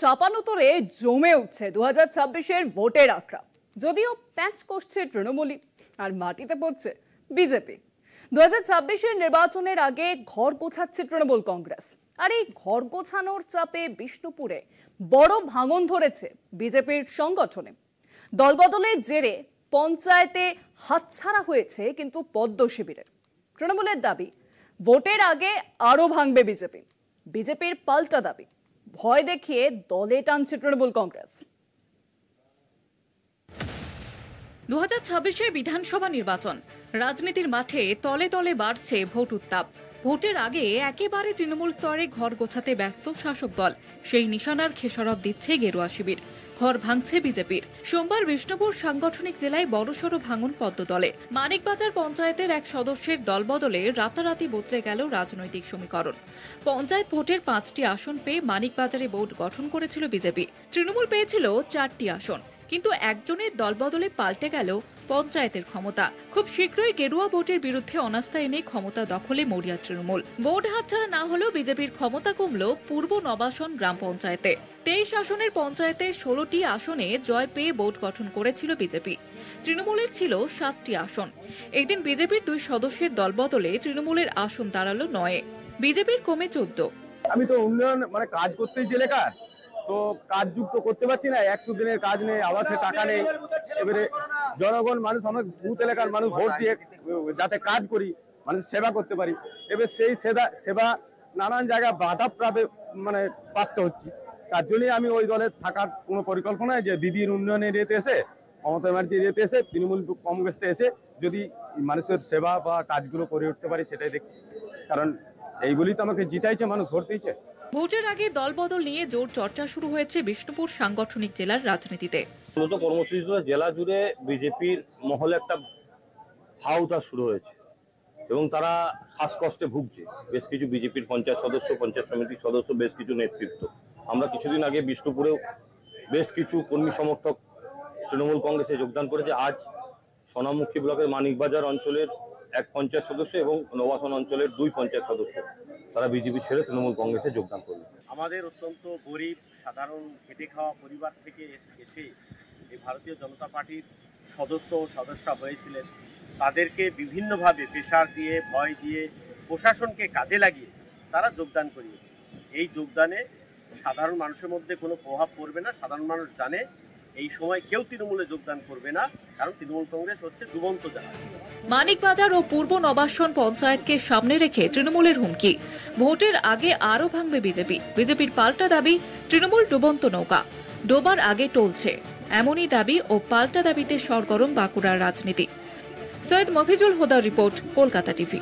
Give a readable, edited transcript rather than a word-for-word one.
চাপানোতরে জমে উঠছে 2026-এর ভোটের আখড়া। যদিও প্যাঁচ করছে তৃণমূলই আর মাটিতে পড়ছে বিজেপি। 2026-এর নির্বাচনের আগে ঘর গোছাচ্ছে তৃণমূল কংগ্রেস, আর এই ঘর গোছানোর চাপে বিষ্ণুপুরে বড় ভাঙন ধরেছে বিজেপির সংগঠনে। দলবদলের জেরে পঞ্চায়েতে হাতছাড়া হয়েছে কিন্তু পদ্ম শিবিরের। তৃণমূলের দাবি ভোটের আগে আরো ভাঙবে বিজেপি। বিজেপির পাল্টা দাবি ভয় দেখিয়ে দলে টানছে তৃণমূল কংগ্রেস। 2026-এর বিধানসভা নির্বাচন, রাজনীতির মাঠে তলে তলে বাড়ছে ভোট উত্তাপ। ভোটের আগে একেবারে তৃণমূল স্তরে ঘর গোছাতে ব্যস্ত শাসক দল। সেই নিশানার খেসারত দিচ্ছে গেরুয়া শিবির। ঘর ভাঙছে বিজেপির। সোমবার বিষ্ণুপুর সাংগঠনিক জেলায় বড়সড় ভাঙন পদ্ম দলে। মানিকবাজার পঞ্চায়েতের এক সদস্যের দলবদলে রাতারাতি বদলে গেল রাজনৈতিক সমীকরণ। পঞ্চায়েত ভোটের 5টি আসন পেয়ে মানিকবাজারে বোর্ড গঠন করেছিল বিজেপি। তৃণমূল পেয়েছিল 4টি আসন, কিন্তু একজনের দলবদলে পাল্টে গেল পঞ্চায়েতের ক্ষমতা। খুব শীঘ্রই গেরুয়া ভোটের বিরুদ্ধে অনাস্থা এনে ক্ষমতা দখলে মরিয়া তৃণমূল। ভোট হাতছাড়া না হলেও বিজেপির ক্ষমতা কমল পূর্ব নবাসন গ্রাম পঞ্চায়েতে। 23 আসনের পঞ্চায়েতে 16টি আসনে জয় পেয়ে বোর্ড গঠন করেছিল বিজেপি। তৃণমূলের ছিল 7টি আসন। একদিন বিজেপির 2 সদস্যের দলবদলে তৃণমূলের আসন দাঁড়ালো 9-এ, বিজেপির কমে 14। আমি তো উন্নয়ন কাজ করতেই এলাকার, তো কাজ যুক্ত করতে পারছি না। 100 দিনের কাজ নেই, আবাসে টাকা নেই। এবারে জনগণ মানুষ, আমার বুথ এলাকার মানুষ ভোট দিয়ে যাতে কাজ করি, মানুষ সেবা করতে পারি, এবার সেই সেবা নানান জায়গায় বাধা প্রাপ্ত হচ্ছে। তার জন্যই আমি ওই দলে থাকার কোনো পরিকল্পনা যে দিদির উন্নয়নের এতে এসে, মমতা ব্যানার্জির এতে এসে, তৃণমূল কংগ্রেসটা এসে যদি মানুষের সেবা বা কাজগুলো করে উঠতে পারি সেটাই দেখছি। কারণ এইগুলি তো আমাকে জিতাইছে, মানুষ ভোট দিয়েছে। ভোটের আগে দলবদল নিয়ে জোর চর্চা শুরু হয়েছে বিষ্ণুপুর সাংগঠনিক জেলার রাজনীতিতে। মূলত কর্মসূচিতে জেলা জুড়ে বিজেপির মহলে একটা হাউতাস শুরু হয়েছে এবং তারা শ্বাসকষ্টে ভুগছে। বেশ কিছু বিজেপির পঞ্চায়েত সদস্য, পঞ্চায়েত সমিতির সদস্য, বেশ কিছু নেতৃত্ব। আমরা কিছুদিন আগে বিষ্ণুপুরেও বেশ কিছু কর্মী সমর্থক তৃণমূল কংগ্রেসে যোগদান করেছে। আজ সোনামুখী ব্লকের মানিকবাজার অঞ্চলের এক পঞ্চায়েত সদস্য এবং নবাসন অঞ্চলের 2 পঞ্চায়েত সদস্য তারা বিজেপি ছেড়ে তৃণমূল কংগ্রেসে যোগদান করবে। আমাদের অত্যন্ত গরিব সাধারণ খেটে খাওয়া পরিবার থেকে এসে এই ভারতীয় জনতা পার্টির সদস্যা হয়েছিলেন, তাদেরকে বিভিন্নভাবে প্রেশার দিয়ে, ভয় দিয়ে, প্রশাসনকে কাজে লাগিয়ে তারা যোগদান করিয়েছে। এই যোগদানে সাধারণ মানুষের মধ্যে কোনো প্রভাব পড়বে না। সাধারণ মানুষ জানে এই সময় কেউ তৃণমূলে যোগদান করবে না, কারণ তৃণমূল কংগ্রেস হচ্ছে ডুবন্ত জাহাজ। মানিকবাজার ও পূর্ব নবাসন পঞ্চায়েতকে সামনে রেখে তৃণমূলের হুমকি, ভোটের আগে আরো ভাঙবে বিজেপি। বিজেপির পাল্টা দাবি তৃণমূল ডুবন্ত নৌকা, ডোবার আগে টলছে। এমনই দাবি ও পাল্টা দাবিতে সরগরম বাঁকুড়ার রাজনীতি। সৈয়দ মফিজুল হুদার রিপোর্ট, কলকাতা টিভি।